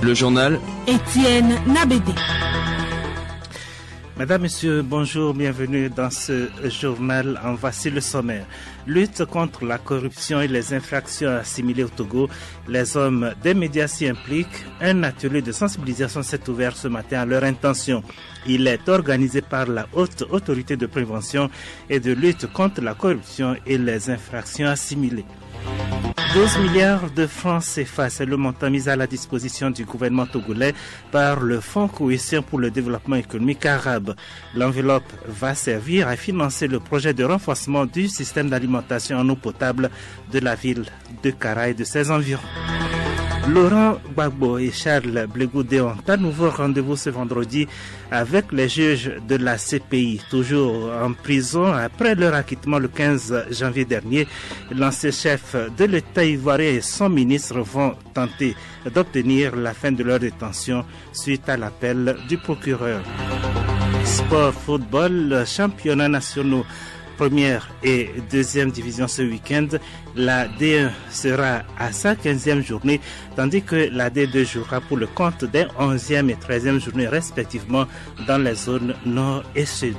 Le journal Étienne Nabédé. Mesdames, Messieurs, bonjour, bienvenue dans ce journal. En voici le sommaire. Lutte contre la corruption et les infractions assimilées au Togo. Les hommes des médias s'y impliquent. Un atelier de sensibilisation s'est ouvert ce matin à leur intention. Il est organisé par la Haute Autorité de prévention et de lutte contre la corruption et les infractions assimilées. 12 milliards de francs CFA, c'est le montant mis à la disposition du gouvernement togolais par le Fonds cohésion pour le développement économique arabe. L'enveloppe va servir à financer le projet de renforcement du système d'alimentation en eau potable de la ville de Kara et de ses environs. Laurent Gbagbo et Charles Blegoudé ont à nouveau rendez-vous ce vendredi avec les juges de la CPI, toujours en prison après leur acquittement le 15 janvier dernier. L'ancien chef de l'État ivoirien et son ministre vont tenter d'obtenir la fin de leur détention suite à l'appel du procureur. Sport football, championnats nationaux. Première et deuxième division ce week-end. La D1 sera à sa 15e journée, tandis que la D2 jouera pour le compte des 11e et 13e journées respectivement dans les zones nord et sud.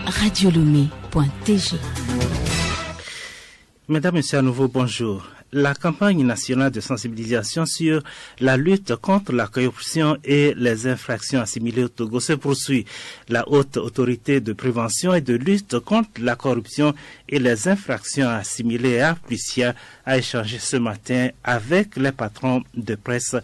Radiolomé.tg. Mesdames, Messieurs, à nouveau, bonjour. La campagne nationale de sensibilisation sur la lutte contre la corruption et les infractions assimilées au Togo se poursuit. La Haute Autorité de prévention et de lutte contre la corruption et les infractions assimilées à Plucia a échangé ce matin avec les patrons de presse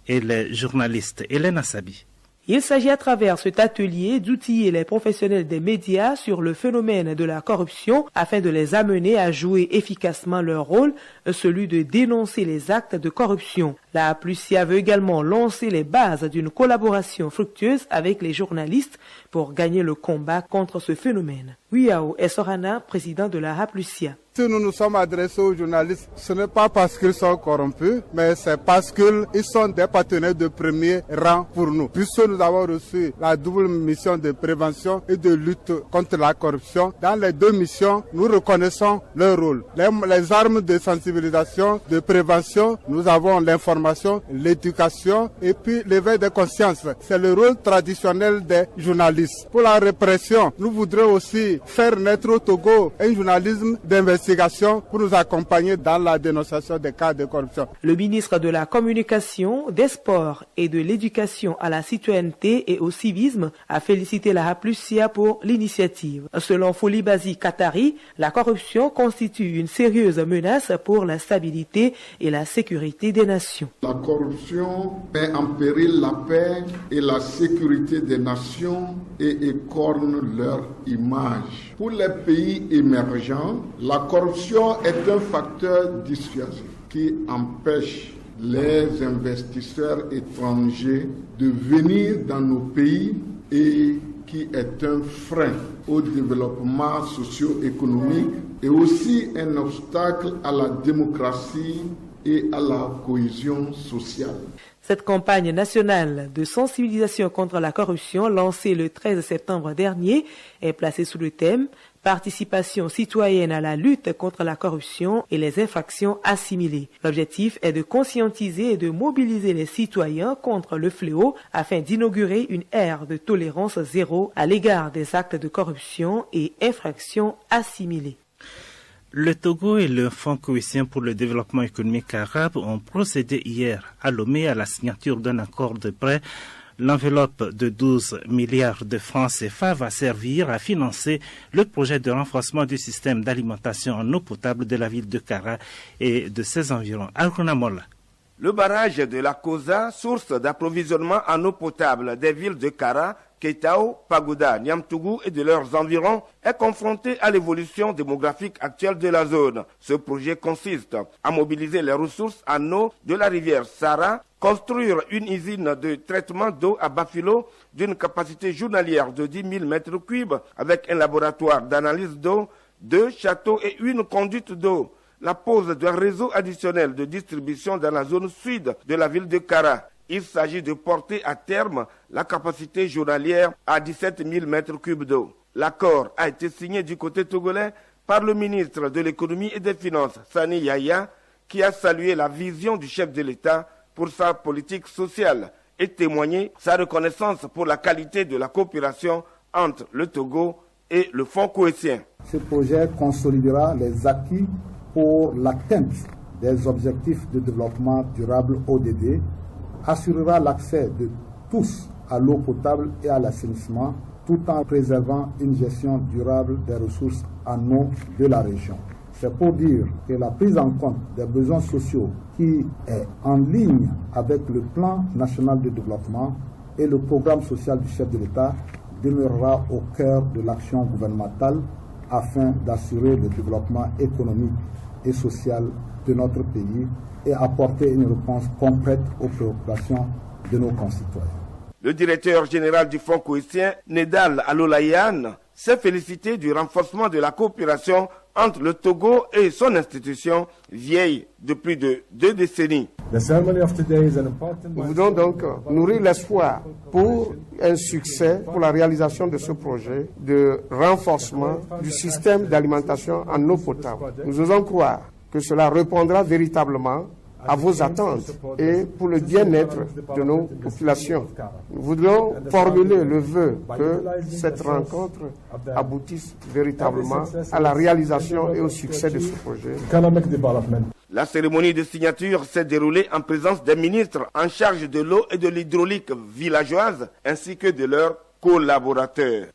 et les journalistes. Hélène Assabi. Il s'agit à travers cet atelier d'outiller les professionnels des médias sur le phénomène de la corruption afin de les amener à jouer efficacement leur rôle, celui de dénoncer les actes de corruption. La Plucia veut également lancer les bases d'une collaboration fructueuse avec les journalistes pour gagner le combat contre ce phénomène. Wiao Essorana, président de la Plucia. Si nous nous sommes adressés aux journalistes, ce n'est pas parce qu'ils sont corrompus, mais c'est parce qu'ils sont des partenaires de premier rang pour nous. Puisque nous avons reçu la double mission de prévention et de lutte contre la corruption, dans les deux missions, nous reconnaissons leur rôle. Les armes de sensibilisation, de prévention, nous avons l'information, l'éducation et puis l'éveil de conscience. C'est le rôle traditionnel des journalistes. Pour la répression, nous voudrions aussi faire naître au Togo un journalisme d'investigation pour nous accompagner dans la dénonciation des cas de corruption. Le ministre de la Communication, des Sports et de l'Éducation à la citoyenneté et au civisme a félicité la Plucia pour l'initiative. Selon Folibazi Katari, la corruption constitue une sérieuse menace pour la stabilité et la sécurité des nations. La corruption met en péril la paix et la sécurité des nations et écorne leur image. Pour les pays émergents, la corruption est un facteur dissuasif qui empêche les investisseurs étrangers de venir dans nos pays et qui est un frein au développement socio-économique et aussi un obstacle à la démocratie et à la cohésion sociale. Cette campagne nationale de sensibilisation contre la corruption, lancée le 13 septembre dernier, est placée sous le thème « Participation citoyenne à la lutte contre la corruption et les infractions assimilées ». L'objectif est de conscientiser et de mobiliser les citoyens contre le fléau afin d'inaugurer une ère de tolérance zéro à l'égard des actes de corruption et infractions assimilées. Le Togo et le Fonds cohésion pour le développement économique arabe ont procédé hier à Lomé à la signature d'un accord de prêt. L'enveloppe de 12 milliards de francs CFA va servir à financer le projet de renforcement du système d'alimentation en eau potable de la ville de Kara et de ses environs. Aruna Mola. Le barrage de la Koza, source d'approvisionnement en eau potable des villes de Kara, Keitao, Pagoda, Niamtougou et de leurs environs, est confronté à l'évolution démographique actuelle de la zone. Ce projet consiste à mobiliser les ressources en eau de la rivière Sara, construire une usine de traitement d'eau à Bafilo d'une capacité journalière de 10 000 m3 avec un laboratoire d'analyse d'eau, 2 châteaux et une conduite d'eau. La pose d'un réseau additionnel de distribution dans la zone sud de la ville de Kara. Il s'agit de porter à terme la capacité journalière à 17 000 m3 d'eau. L'accord a été signé du côté togolais par le ministre de l'économie et des finances, Sani Yaya, qui a salué la vision du chef de l'État pour sa politique sociale et témoigné sa reconnaissance pour la qualité de la coopération entre le Togo et le Fonds cohésien. Ce projet consolidera les acquis pour l'atteinte des objectifs de développement durable ODD, assurera l'accès de tous à l'eau potable et à l'assainissement, tout en préservant une gestion durable des ressources en eau de la région. C'est pour dire que la prise en compte des besoins sociaux qui est en ligne avec le plan national de développement et le programme social du chef de l'État demeurera au cœur de l'action gouvernementale afin d'assurer le développement économique et social de notre pays et apporter une réponse concrète aux préoccupations de nos concitoyens. Le directeur général du Fonds cohésien, Nedal Alolayan, s'est félicité du renforcement de la coopération entre le Togo et son institution vieille de plus de 2 décennies. Nous voulons donc nourrir l'espoir pour un succès pour la réalisation de ce projet de renforcement du système d'alimentation en eau potable. Nous osons croire que cela répondra véritablement à vos attentes et pour le bien-être de nos populations. Nous voudrions formuler le vœu que cette rencontre aboutisse véritablement à la réalisation et au succès de ce projet. La cérémonie de signature s'est déroulée en présence des ministres en charge de l'eau et de l'hydraulique villageoise ainsi que de leurs collaborateurs.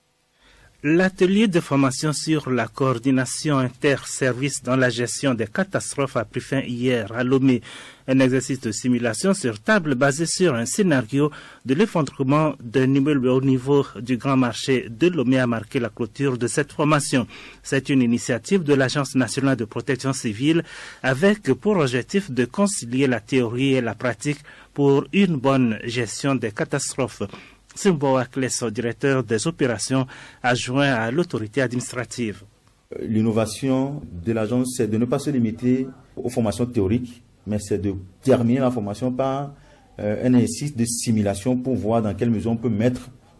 L'atelier de formation sur la coordination interservice dans la gestion des catastrophes a pris fin hier à Lomé. Un exercice de simulation sur table basé sur un scénario de l'effondrement d'un immeuble au niveau du grand marché de Lomé a marqué la clôture de cette formation. C'est une initiative de l'Agence nationale de protection civile avec pour objectif de concilier la théorie et la pratique pour une bonne gestion des catastrophes. Simbo Akleso, directeur des opérations adjoint à l'autorité administrative. L'innovation de l'agence, c'est de ne pas se limiter aux formations théoriques, mais c'est de terminer la formation par un exercice de simulation pour voir dans quelle mesure on peut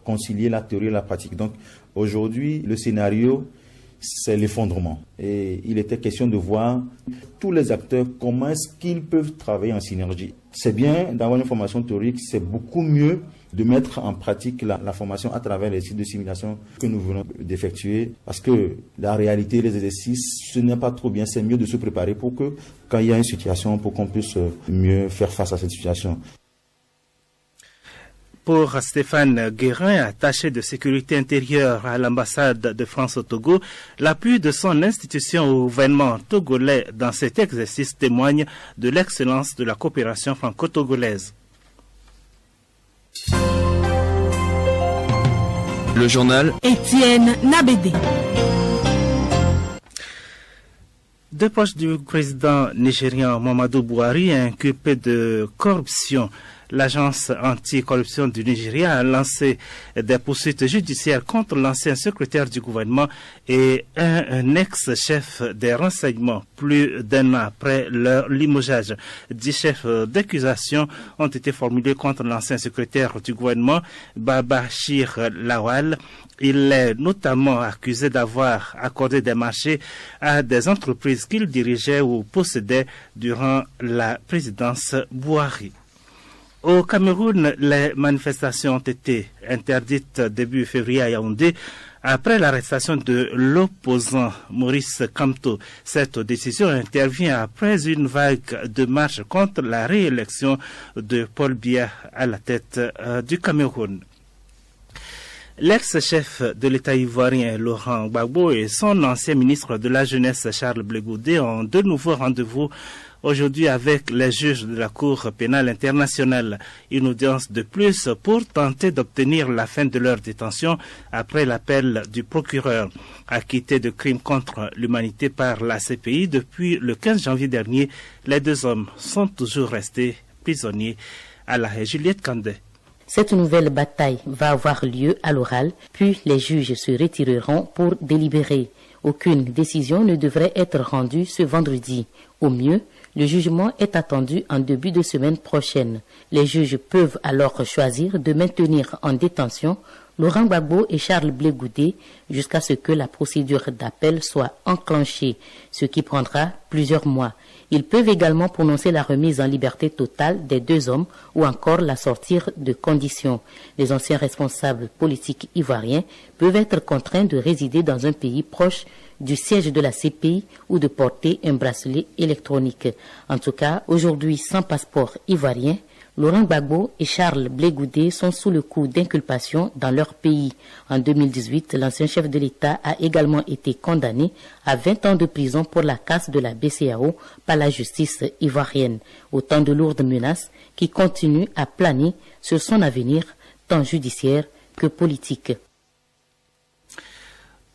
concilier la théorie et la pratique. Donc aujourd'hui, le scénario, c'est l'effondrement. Et il était question de voir tous les acteurs, comment est-ce qu'ils peuvent travailler en synergie. C'est bien d'avoir une formation théorique, c'est beaucoup mieux de mettre en pratique la formation à travers les sites de simulation que nous venons d'effectuer. Parce que la réalité, les exercices, ce n'est pas trop bien. C'est mieux de se préparer pour que, quand il y a une situation, pour qu'on puisse mieux faire face à cette situation. Pour Stéphane Guérin, attaché de sécurité intérieure à l'ambassade de France au Togo, l'appui de son institution au gouvernement togolais dans cet exercice témoigne de l'excellence de la coopération franco-togolaise. Le journal Étienne Nabédé. Deux proches du président nigérian Muhammadu Buhari inculpés de corruption. L'agence anticorruption du Nigeria a lancé des poursuites judiciaires contre l'ancien secrétaire du gouvernement et un ex-chef des renseignements plus d'un an après leur limogeage. 10 chefs d'accusation ont été formulés contre l'ancien secrétaire du gouvernement, Babachir Lawal. Il est notamment accusé d'avoir accordé des marchés à des entreprises qu'il dirigeait ou possédait durant la présidence Buhari. Au Cameroun, les manifestations ont été interdites début février à Yaoundé après l'arrestation de l'opposant Maurice Kamto. Cette décision intervient après une vague de marches contre la réélection de Paul Biya à la tête du Cameroun. L'ex-chef de l'État ivoirien Laurent Gbagbo et son ancien ministre de la Jeunesse Charles Blé Goudé ont de nouveau rendez-vous aujourd'hui avec les juges de la Cour pénale internationale. Une audience de plus pour tenter d'obtenir la fin de leur détention après l'appel du procureur. Acquittés de crimes contre l'humanité par la CPI depuis le 15 janvier dernier, les deux hommes sont toujours restés prisonniers à la Juliette Kandé. Cette nouvelle bataille va avoir lieu à l'oral, puis les juges se retireront pour délibérer. Aucune décision ne devrait être rendue ce vendredi. Au mieux, le jugement est attendu en début de semaine prochaine. Les juges peuvent alors choisir de maintenir en détention Laurent Gbagbo et Charles Blé Goudé jusqu'à ce que la procédure d'appel soit enclenchée, ce qui prendra plusieurs mois. Ils peuvent également prononcer la remise en liberté totale des 2 hommes ou encore la sortir de conditions. Les anciens responsables politiques ivoiriens peuvent être contraints de résider dans un pays proche du siège de la CPI ou de porter un bracelet électronique. En tout cas, aujourd'hui, sans passeport ivoirien, Laurent Gbagbo et Charles Blé Goudé sont sous le coup d'inculpation dans leur pays. En 2018, l'ancien chef de l'État a également été condamné à 20 ans de prison pour la casse de la BCEAO par la justice ivoirienne. Autant de lourdes menaces qui continuent à planer sur son avenir, tant judiciaire que politique.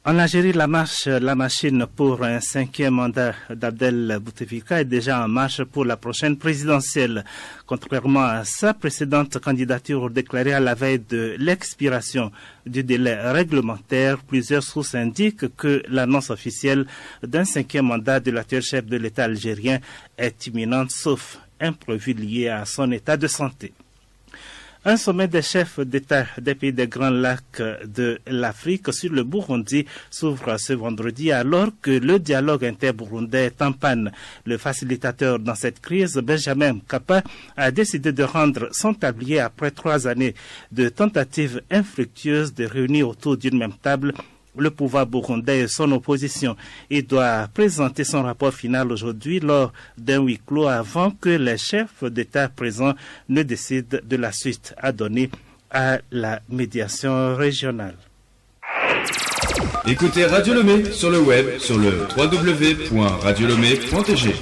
En Algérie, la machine pour un 5e mandat d'Abdel Bouteflika est déjà en marche pour la prochaine présidentielle. Contrairement à sa précédente candidature déclarée à la veille de l'expiration du délai réglementaire, plusieurs sources indiquent que l'annonce officielle d'un 5e mandat de l'actuel chef de l'État algérien est imminente, sauf imprévu lié à son état de santé. Un sommet des chefs d'État des pays des Grands Lacs de l'Afrique sur le Burundi s'ouvre ce vendredi alors que le dialogue interburundais est en panne. Le facilitateur dans cette crise, Benjamin Mkapa, a décidé de rendre son tablier après 3 années de tentatives infructueuses de réunir autour d'une même table le pouvoir burundais et son opposition. Il doit présenter son rapport final aujourd'hui lors d'un huis clos avant que les chefs d'État présents ne décident de la suite à donner à la médiation régionale. Écoutez Radio Lomé sur le web sur le www.radiolomé.tg.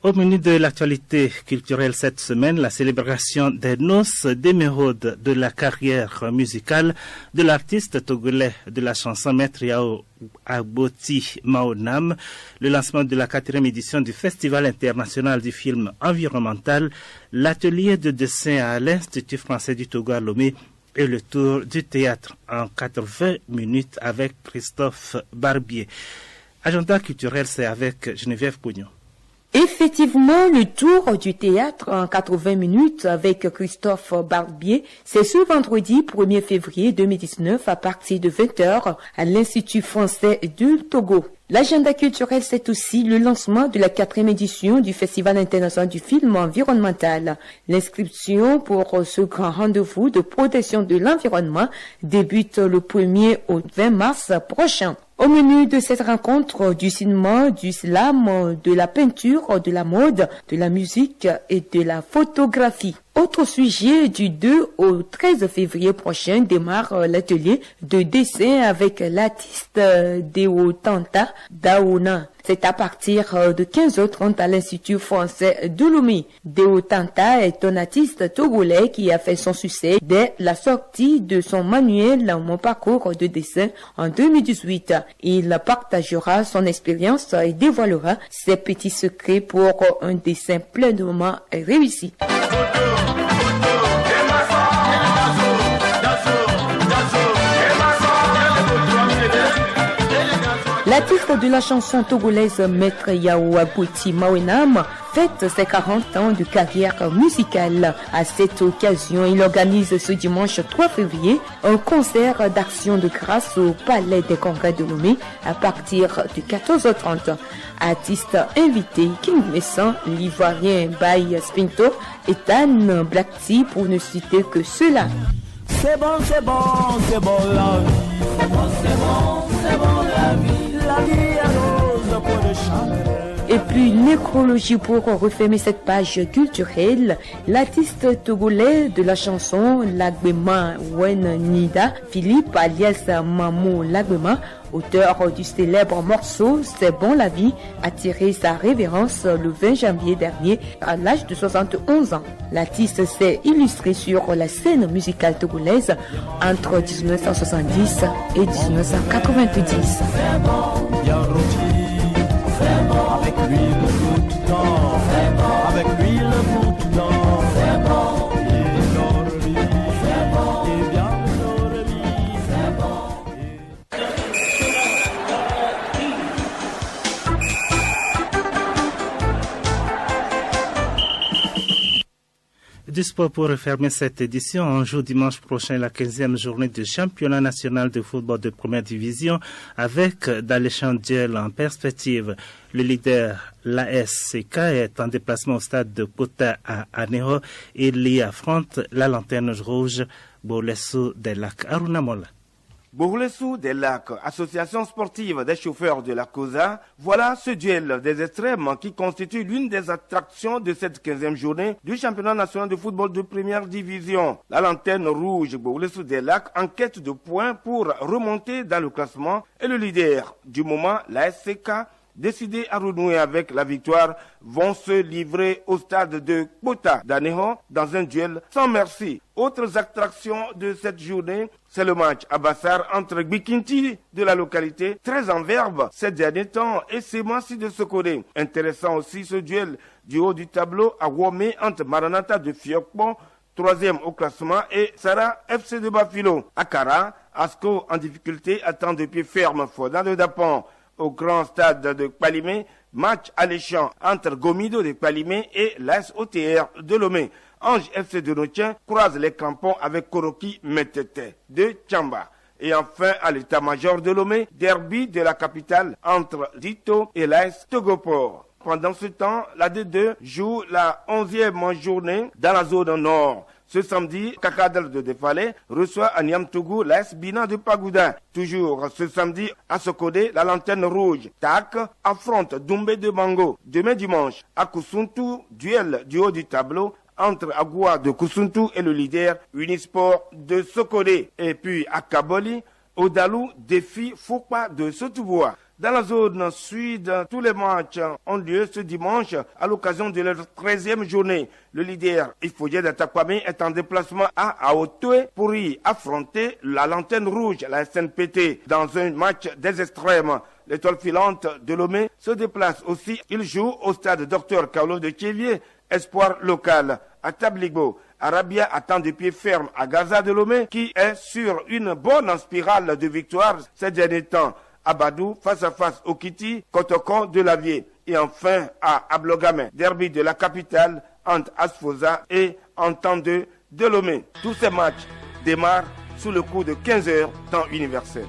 Au menu de l'actualité culturelle cette semaine, la célébration des noces d'émeraude de la carrière musicale de l'artiste togolais de la chanson Maître Yao Agboti Maonam, le lancement de la 4e édition du Festival international du film environnemental, l'atelier de dessin à l'Institut français du Togo à Lomé et le tour du théâtre en 80 minutes avec Christophe Barbier. Agenda culturel, c'est avec Geneviève Pognon. Effectivement, le tour du théâtre en 80 minutes avec Christophe Barbier, c'est ce vendredi 1er février 2019 à partir de 20h à l'Institut français du Togo. L'agenda culturel, c'est aussi le lancement de la 4e édition du Festival international du film environnemental. L'inscription pour ce grand rendez-vous de protection de l'environnement débute le 1er au 20 mars prochain. Au menu de cette rencontre, du cinéma, du slam, de la peinture, de la mode, de la musique et de la photographie. Autre sujet, du 2 au 13 février prochain démarre l'atelier de dessin avec l'artiste Deo Tanta Daona. C'est à partir de 15h30 à l'Institut français de Lomé. Deo Tanta est un artiste togolais qui a fait son succès dès la sortie de son manuel Mon parcours de dessin en 2018. Il partagera son expérience et dévoilera ses petits secrets pour un dessin pleinement réussi. L'artiste de la chanson togolaise Maître Yao Agboti Maonam fête ses 40 ans de carrière musicale. À cette occasion, il organise ce dimanche 3 février un concert d'action de grâce au Palais des Congrès de Lomé à partir de 14h30. Artistes invités, King Messan, l'Ivoirien Baye Spinto et Tan Black Tea pour ne citer que ceux-là. C'est bon, c'est bon, c'est bon la vie. C'est bon, c'est bon, c'est bon la vie. La vie est rose pour le chanter. Et puis, nécrologie pour refermer cette page culturelle. L'artiste togolais de la chanson Lagbema Wen Nida, Philippe alias Mamou Lagbema, auteur du célèbre morceau C'est bon la vie, a tiré sa révérence le 20 janvier dernier à l'âge de 71 ans. L'artiste s'est illustré sur la scène musicale togolaise entre 1970 et 1990. Avec lui le bout tout temps, avec lui le bout tout temps, et l'orbi, et bien l'orbi, du sport pour refermer cette édition. On joue dimanche prochain la 15e journée du championnat national de football de première division avec d'alléchants duels en perspective. Le leader, l'ASCK, est en déplacement au stade de Kota à Aneho et il y affronte la lanterne rouge Bourlessou des Lacs. Aruna Mola. Bourlessou des Lacs, association sportive des chauffeurs de la COSA, voilà ce duel des extrêmes qui constitue l'une des attractions de cette 15e journée du championnat national de football de première division. La lanterne rouge Bourlessou des Lacs en quête de points pour remonter dans le classement et le leader du moment, la SCK, décidés à renouer avec la victoire, vont se livrer au stade de Kota d'Aneho dans un duel sans merci. Autres attractions de cette journée, c'est le match à Bassar entre Bikinti de la localité, très en verbe ces derniers temps, et Semansi de Sokone. Intéressant aussi ce duel du haut du tableau à Womé entre Maranatha de Fiokpon, 3e au classement, et Sarah FC de Bafilo. À Kara, Asko en difficulté attend de pied ferme Fodan de Dapon. Au grand stade de Kpalimé, match alléchant entre Gomido de Kpalimé et l'AS OTR de Lomé. Ange FC de Notien croise les crampons avec Koroki Metete de Tchamba. Et enfin, à l'état-major de Lomé, derby de la capitale entre Dito et l'AS Togopor. Pendant ce temps, la D2 joue la 11e journée dans la zone nord. Ce samedi, Kakadal de Defalé reçoit à Niamtougou l'AS Bina de Pagouda. Toujours ce samedi, à Sokode, la lanterne rouge TAC affronte Doumbé de Bango. Demain dimanche, à Kusuntu, duel du haut du tableau entre Agua de Kusuntu et le leader Unisport de Sokode. Et puis à Kaboli, Odalou défie Foupa de Sotouboua. Dans la zone sud, tous les matchs ont lieu ce dimanche à l'occasion de leur 13e journée. Le leader Ifoye d'Atakwame est en déplacement à Aotoé pour y affronter la lanterne rouge, la SNPT, dans un match des extrêmes. L'étoile filante de Lomé se déplace aussi. Il joue au stade Dr Kaolo de Tchévier, espoir local. À Tabligo, Arabia attend de pied ferme à Gaza de Lomé, qui est sur une bonne spirale de victoire ces derniers temps. Abadou face à face au Kiti, Kotokon de Lavier. Et enfin à Ablogame, derby de la capitale entre Asfosa et Entendeux de Lomé. Tous ces matchs démarrent sous le coup de 15 heures temps universel.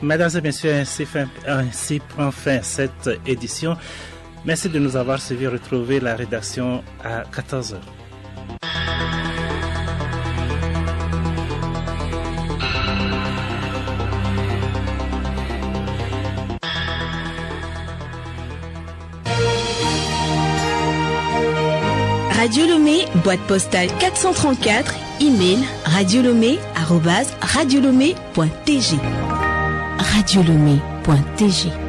Mesdames et messieurs, ainsi prend fin cette édition. Merci de nous avoir suivis. Retrouvez la rédaction à 14 heures. Radio Lomé, boîte postale 434, email radiolomé@radiolomé.tg. radiolomé.tg